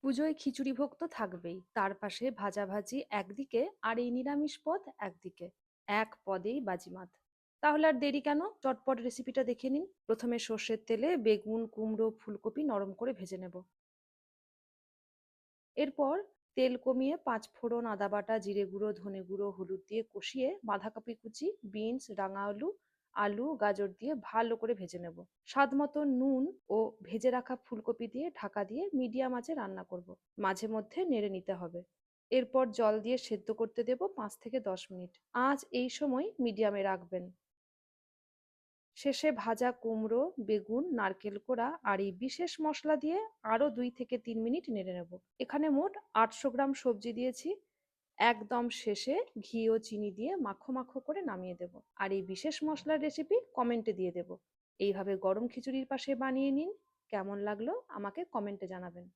পুজোয় খিচুড়ি ভোগ তো থাকবেই, তার পাশে ভাজাভাজি একদিকে আর এই নিরামিষ পদ একদিকে। এক পদেই বাজিমাত। তাহলে আর দেরি কেন, চটপট রেসিপিটা দেখে নিন। প্রথমে সর্ষের তেলে বেগুন, কুমড়ো, ফুলকপি নরম করে ভেজে নেব। এরপর তেল কমিয়ে পাঁচ ফোড়ন, আদা বাটা, জিরে গুঁড়ো, ধনে গুঁড়ো, হলুদ দিয়ে কষিয়ে বাঁধাকপি কুচি, বিনস, রাঙা আলু, আলু, গাজর দিয়ে ভালো করে ভেজে নেব। স্বাদ মতো নুন ও ভেজে রাখা ফুলকপি দিয়ে ঢাকা দিয়ে মিডিয়াম আঁচে রান্না করব। মাঝে মধ্যে নেড়ে নিতে হবে। এরপর জল দিয়ে সেদ্ধ করতে দেব 5 থেকে 10 মিনিট। আঁচ এই সময় মিডিয়ামে রাখবেন। শেষে ভাজা কুমড়ো, বেগুন, নারকেল কোড়া আর এই বিশেষ মশলা দিয়ে আরো 2 থেকে 3 মিনিট নেড়ে নেব। এখানে মোট 800 গ্রাম সবজি দিয়েছি। একদম শেষে ঘি ও চিনি দিয়ে মাখো মাখো করে নামিয়ে দেব। আর এই বিশেষ মশলার রেসিপি কমেন্টে দিয়ে দেব। এইভাবে গরম খিচুড়ির পাশে বানিয়ে নিন। কেমন লাগলো আমাকে কমেন্টে জানাবেন।